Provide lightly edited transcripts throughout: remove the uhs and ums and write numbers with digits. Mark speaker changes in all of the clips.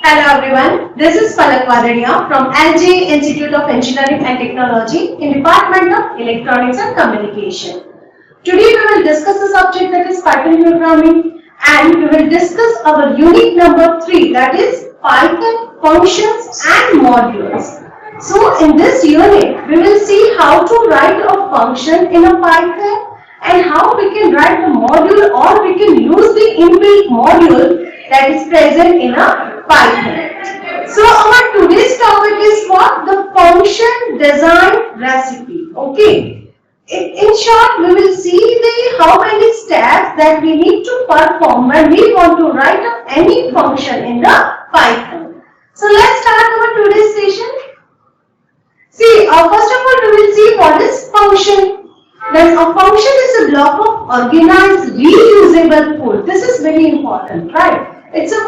Speaker 1: Hello everyone, this is Palak Wadania from LJ Institute of Engineering and Technology in Department of Electronics and Communication. Today we will discuss the subject that is Python programming and we will discuss our unit number 3, that is Python functions and modules. So in this unit we will see how to write a function in a Python and how we can write the module or we can use the inbuilt module that is present in a Python. So our today's topic is what? The function design recipe. Okay. In short, we will see how many steps that we need to perform when we want to write up any function in the Python. So let's start our today's session. See, first of all, we will see what is function. Then a function is a block of organized reusable code. This is very important, right? It's a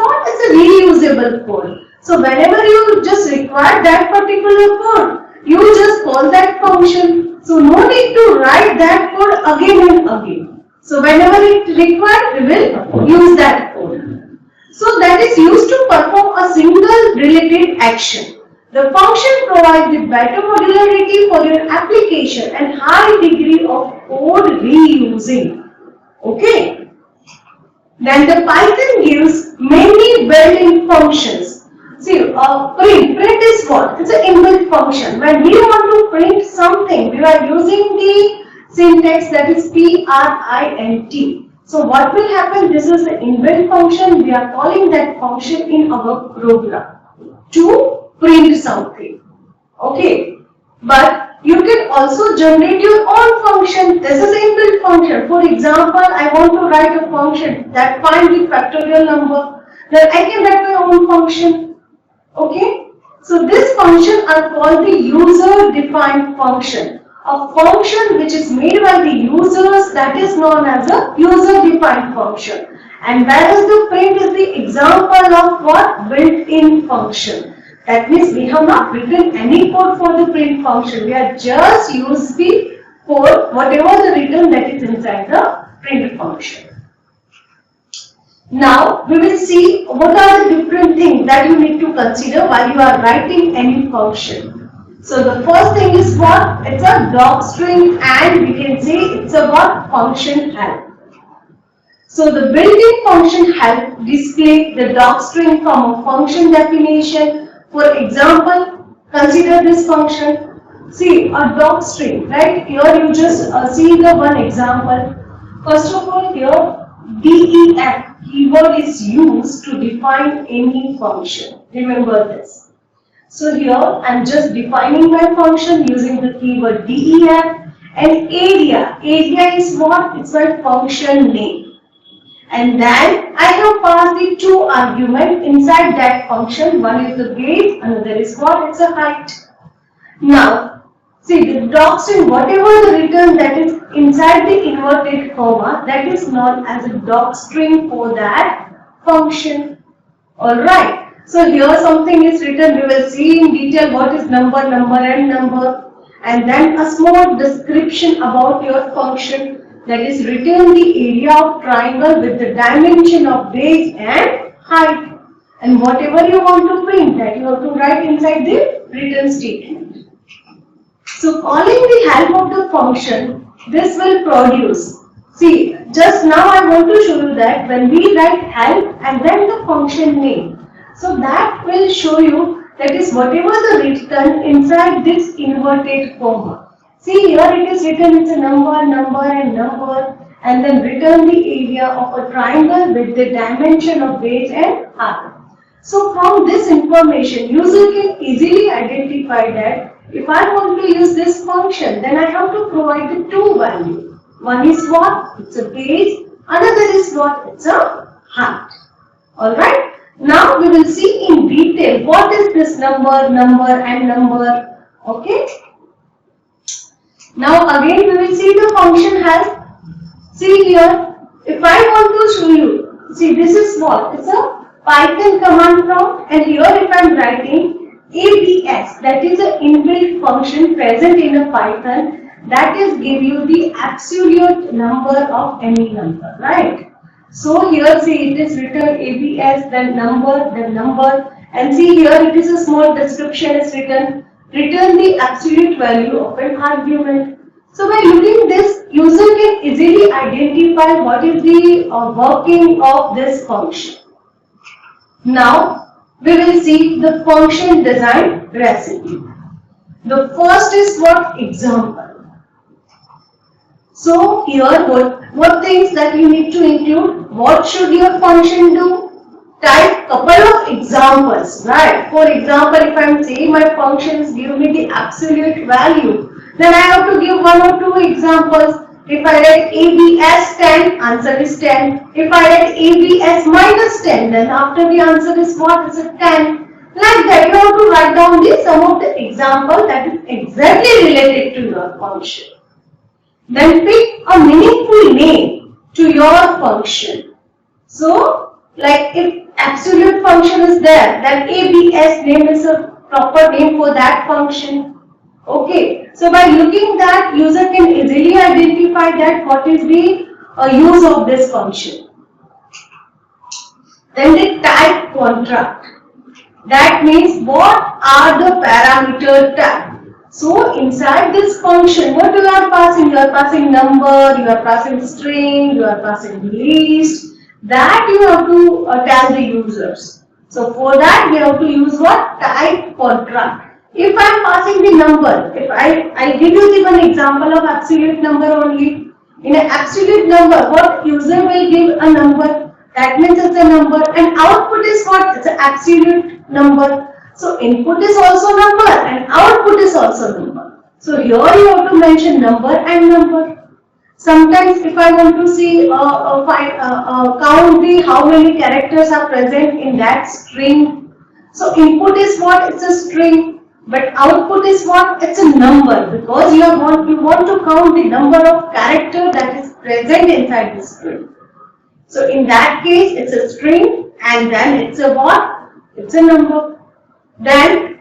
Speaker 1: reusable code. So whenever you just require that particular code, you just call that function. So no need to write that code again and again. So whenever it required, we will use that code. So that is used to perform a single related action. The function provides the better modularity for your application and high degree of code reusing. Okay. Then the Python gives many built-in functions. See, print is what? It's an inbuilt function. When we want to print something, we are using the syntax that is print. So what will happen? This is the inbuilt function. We are calling that function in our program to print something. Okay, but you can also generate your own function. This is inbuilt function. For example, I want to write a function that finds the factorial number. Then I can write my own function. Okay, so this function are called the user-defined function. A function which is made by the users, that is known as a user-defined function. And whereas the print is the example of what? Built-in function. That means we have not written any code for the print function. We have just used the code, whatever the written that is inside the print function. Now we will see what are the different things that you need to consider while you are writing any function. So the first thing is what? It's a docstring and we can say it's a what? Function help. So the built-in function help display the docstring from a function definition. For example, consider this function. See a docstring, right? Here you just see the one example. First of all, here def keyword is used to define any function. Remember this. So here I am just defining my function using the keyword def and area. Area is what? It's my function name. And then I have passed the two arguments inside that function. One is the weight, another is what? It's a height. Now, see the docstring, whatever the return that is inside the inverted comma, that is known as a docstring for that function. Alright. So here something is written. We will see in detail what is number and number. And then a small description about your function. That is, return the area of triangle with the dimension of base and height. And whatever you want to print, that you have to write inside the return statement. So calling the help of the function, this will produce. See, just now I want to show you that when we write help and then the function name. So that will show you that is whatever the return inside this inverted comma. See here it is written, it's a number and then return the area of a triangle with the dimension of base and height. So from this information, user can easily identify that if I want to use this function, then I have to provide the two values. One is what? It's a base. Another is what? It's a height. Alright. Now we will see in detail what is this number. Okay. Now again we will see the function help. See here, if I want to show you, see this is what? It's a Python command prompt and here if I am writing ABS, that is an inbuilt function present in a Python that is give you the absolute number of any number, right? So here see it is written ABS, then number, And see here, it is a small description is written. Return the absolute value of an argument. So by looking this, user can easily identify what is the working of this function. Now we will see the function design recipe. The first is what? Example. So here what things that you need to include? What should your function do? Type couple of examples, right? For example, if I am saying my functions give me the absolute value, then I have to give one or two examples. If I write AB as 10, answer is 10. If I write AB as minus 10, then after the answer is what? Is it 10? Like that, you have to write down the some of the example that is exactly related to your function. Then pick a meaningful name to your function. So, like if absolute function is there, then ABS name is a proper name for that function. Okay, so by looking that, user can easily identify that what is the use of this function. Then the type contract. That means what are the parameter type. So inside this function, what you are passing? You are passing number, you are passing string, you are passing list. That you have to tell the users. So for that we have to use what? Type contract. If I am passing the number, if I give you the one example of absolute number only. In an absolute number, what user will give a number? That means it's a number, and output is what? It's an absolute number. So input is also number and output is also number. So here you have to mention number and number. Sometimes if I want to see count the how many characters are present in that string. So input is what? It's a string. But output is what? It's a number, because you want to count the number of characters that is present inside the string. So in that case, it's a string, and then it's a what? It's a number. Then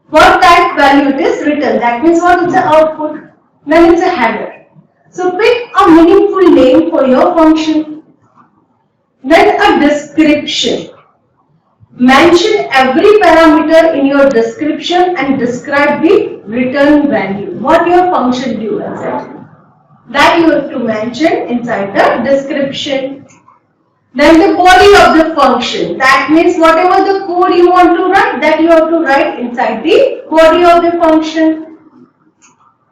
Speaker 1: what type value it is written? That means what? It's an output. Then it's a header. So pick a meaningful name for your function. Then a description. Mention every parameter in your description and describe the return value. What your function do exactly. That you have to mention inside the description. Then the body of the function. That means whatever the code you want to write, that you have to write inside the body of the function.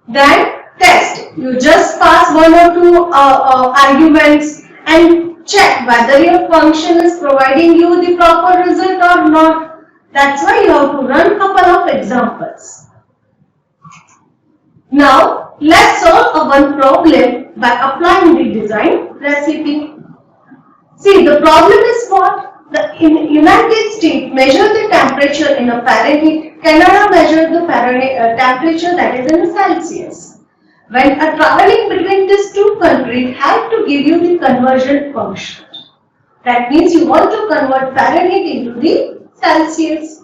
Speaker 1: Then test. You just pass one or two arguments and check whether your function is providing you the proper result or not. That's why you have to run couple of examples. Now, let's solve one problem by applying the design recipe. See, the problem is what? In United States, measure the temperature in a Fahrenheit. Canada measure the temperature that is in Celsius. When traveling between these two countries, have to give you the conversion function. That means you want to convert Fahrenheit into the Celsius.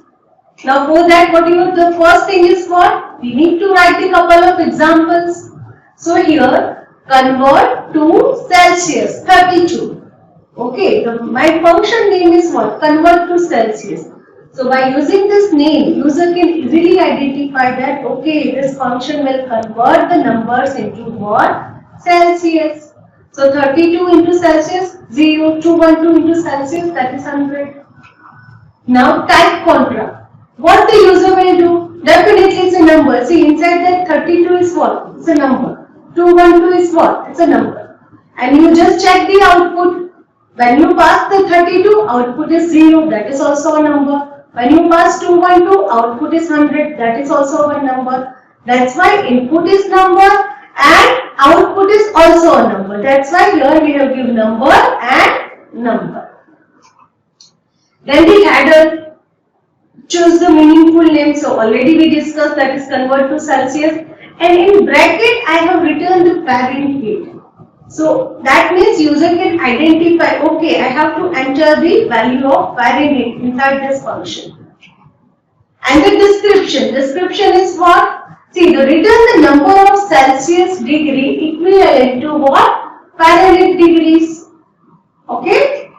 Speaker 1: Now for that, the first thing is what? We need to write a couple of examples. So here, convert to Celsius, 32. Okay, my function name is what? Convert to Celsius. So by using this name, user can easily identify that, okay, this function will convert the numbers into what? Celsius. So 32 into Celsius, 0, 212 into Celsius, that is 100. Now type contract. What the user will do? Definitely it's a number. See, inside that 32 is what? It's a number. 212 is what? It's a number. And you just check the output. When you pass the 32, output is 0, that is also a number. When you pass 212, output is 100, that is also a number. That's why input is number and output is also a number. That's why here we have given number and number. Then the header. Choose the meaningful name. So already we discussed that is convert to Celsius. And in bracket, I have written the Fahrenheit. So that means user can identify, okay, I have to enter the value of Fahrenheit inside this function. And the description. Description is what? See, return the number of Celsius degree equivalent to what? Fahrenheit degrees. Okay?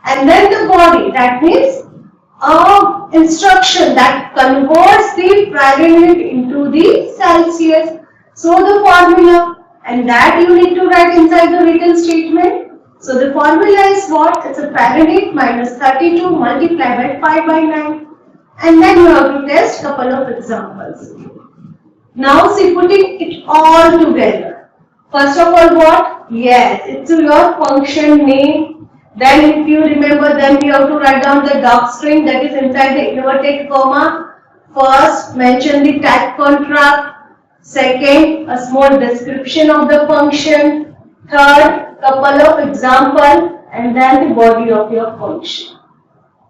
Speaker 1: And then the body. That means instruction that converts the Fahrenheit into the Celsius. So the formula, and that you need to write inside the written statement. So the formula is what? It's a Fahrenheit minus 32 multiplied by 5 by 9. And then you have to test couple of examples. Now see, putting it all together. First of all, what? Yes, it's your function name. Then if you remember, then we have to write down the docstring that is inside the inverted comma. First, mention the type contract. Second, a small description of the function. Third, couple of example, and then the body of your function.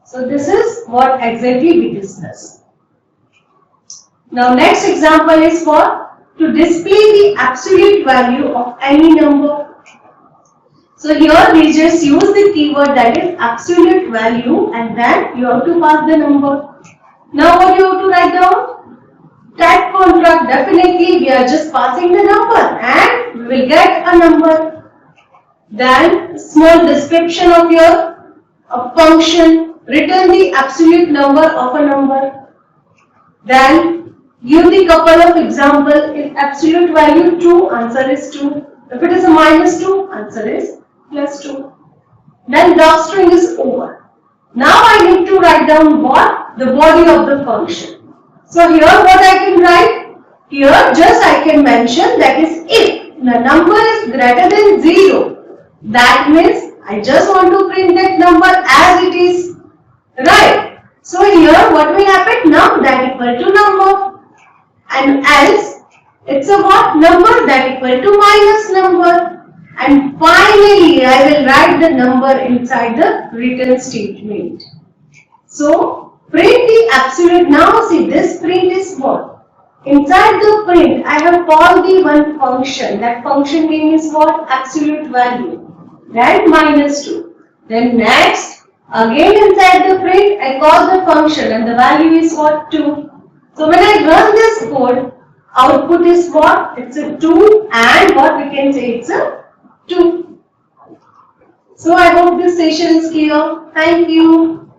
Speaker 1: So this is what exactly we discussed. Now next example is for to display the absolute value of any number. So here we just use the keyword that is absolute value, and then you have to pass the number. Now what you have to write down? Type contract. Definitely we are just passing the number and we will get a number. Then small description of your function. Return the absolute number of a number. Then give the couple of example. If absolute value 2, answer is 2. If it is a minus 2, answer is plus 2. Then docstring is over. Now I need to write down what? The body of the function. So here what I can write? Here just I can mention that is if the number is greater than 0. That means I just want to print that number as it is. Right. So here what will happen? Num that equal to number. And else it's a what? Number that equal to minus number. And finally I will write the number inside the written statement. So print the absolute. Now see, this print is what? Inside the print I have called the one function. That function name is what? Absolute value. Then minus 2. Then next, again inside the print I call the function and the value is what? 2. So when I run this code, output is what? It's a 2, and what we can say, it's a 2. So I hope this session is clear. Thank you.